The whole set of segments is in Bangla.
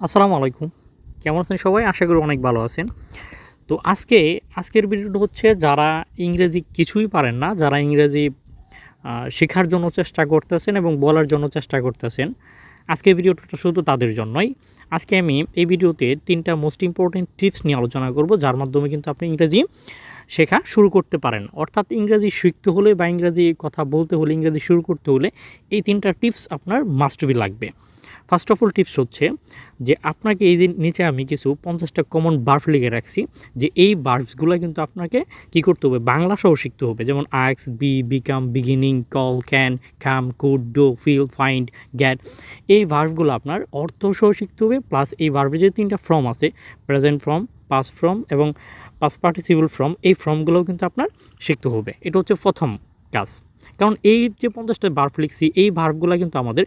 আসসালামু আলাইকুম। কেমন আছেন সবাই? আশা করি অনেক ভালো আছেন। তো আজকের ভিডিওটা হচ্ছে যারা ইংরেজি কিছুই পারেন না, যারা ইংরেজি শেখার জন্য চেষ্টা করতেছেন এবং বলার জন্য চেষ্টা করতেছেন, আজকের ভিডিওটা শুধু তাদের জন্যই। আজকে আমি এই ভিডিওতে ৩টা মোস্ট ইম্পোর্টেন্ট টিপস নিয়ে আলোচনা করব, যার মাধ্যমে কিন্তু আপনি ইংরেজি শেখা শুরু করতে পারেন। অর্থাৎ ইংরেজি শিখতে হলে বা ইংরেজি কথা বলতে হলে, ইংরেজি শুরু করতে হলে এই ৩টা টিপস আপনার মাস্ট বি লাগবে। ফার্স্ট অফ অল টিপস হচ্ছে যে আপনাকে এই দিন নিচে আমি কিছু 50টা কমন বার্ব লিখে রাখছি, যে এই বার্বসগুলো কিন্তু আপনাকে কি করতে হবে, বাংলা সহ শিখতে হবে। যেমন আক্স, be, become, beginning, call, can, come, could, do, feel, find, get. এই ভার্বগুলো আপনার অর্থ সহ শিখতে হবে। প্লাস এই ভার্বের যে 3টা ফর্ম আছে, প্রেজেন্ট ফর্ম, পাস্ট ফর্ম এবং পাস্ট পার্টিসিপল ফর্ম, এই ফর্মগুলোও কিন্তু আপনার শিখতে হবে। এটা হচ্ছে প্রথম কাজ। কারণ এই যে 50টা ভার্ব লিখছি, এই ভার্বগুলো কিন্তু আমাদের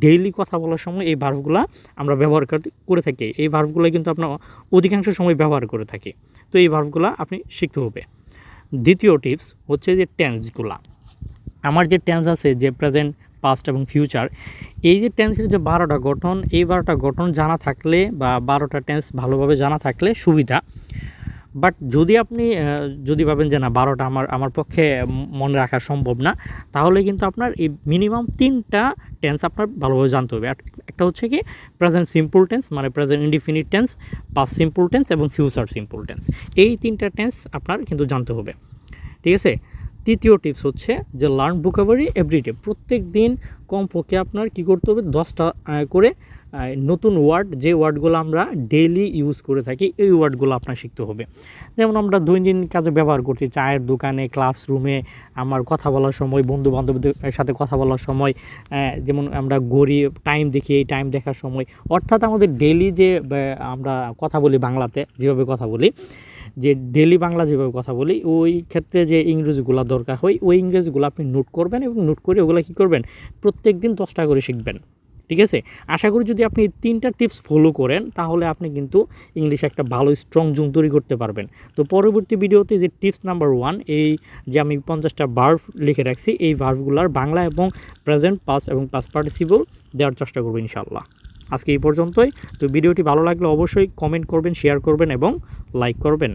ডেইলি কথা বলার সময় এই ভার্বগুলো আমরা ব্যবহার করে থাকি। এই ভার্বগুলো কিন্তু আপনার অধিকাংশ সময় ব্যবহার করে থাকি। তো এই ভার্বগুলো আপনি শিখতে হবে। দ্বিতীয় টিপস হচ্ছে যে টেন্সগুলা। আমার যে টেন্স আছে, যে প্রেজেন্ট, পাস্ট এবং ফিউচার, এই যে টেন্সের যে 12টা গঠন, এই 12টা গঠন জানা থাকলে বা 12টা টেন্স ভালোভাবে জানা থাকলে সুবিধা। বাট যদি আপনি যদি ভাবেন যে না 12টা আমার পক্ষে মনে রাখা সম্ভব না, তাহলে কিন্তু আপনার এই মিনিমাম 3টা টেন্স আপনার ভালোভাবে জানতে হবে। একটা হচ্ছে কি প্রেজেন্ট সিম্পল টেন্স, মানে present indefinite tense, past simple tense এবং ফিউচার সিম্পল টেন্স। এই 3টা টেন্স আপনার কিন্তু জানতে হবে, ঠিক আছে? তৃতীয় টিপস হচ্ছে যে লার্ন ভোকাবুলারি এভরিডে। প্রত্যেক দিন কমপক্ষে আপনার কী করতে হবে, 10টা করে নতুন ওয়ার্ড, যে ওয়ার্ডগুলো আমরা ডেইলি ইউজ করে থাকি, এই ওয়ার্ডগুলো আপনার শিখতে হবে। যেমন আমরা দৈনন্দিন কাজে ব্যবহার করছি, চায়ের দোকানে, ক্লাসরুমে, আমার কথা বলার সময়, বন্ধু বান্ধবদের সাথে কথা বলার সময়, যেমন আমরা ঘড়ি টাইম দেখি, এই টাইম দেখার সময়। অর্থাৎ আমাদের ডেইলি যে আমরা কথা বলি, বাংলাতে যেভাবে কথা বলি, যে ডেলি বাংলা যেভাবে কথা বলি, ওই ক্ষেত্রে যে ইংরেজিগুলো দরকার হয়, ওই ইংরেজিগুলো আপনি নোট করবেন এবং নোট করে ওগুলো কী করবেন, প্রত্যেক দিন 10টা করে শিখবেন, ঠিক আছে? আশা করি যদি আপনি 3টা টিপস ফলো করেন, তাহলে আপনি কিন্তু ইংলিশে একটা ভালো স্ট্রং জোন তৈরি করতে পারবেন। তো পরবর্তী ভিডিওতে যে টিপস নাম্বার 1, এই যে আমি 50টা ভার্ব লিখে রাখছি, এই ভার্বগুলোর বাংলা এবং প্রেজেন্ট, পাস্ট এবং পাস্ট পার্টিসিপল দেওয়ার চেষ্টা করবো ইনশাআল্লাহ। আজকে এই পর্যন্তই। তো ভিডিওটি ভালো লাগলে অবশ্যই কমেন্ট করবেন, শেয়ার করবেন এবং লাইক করবেন।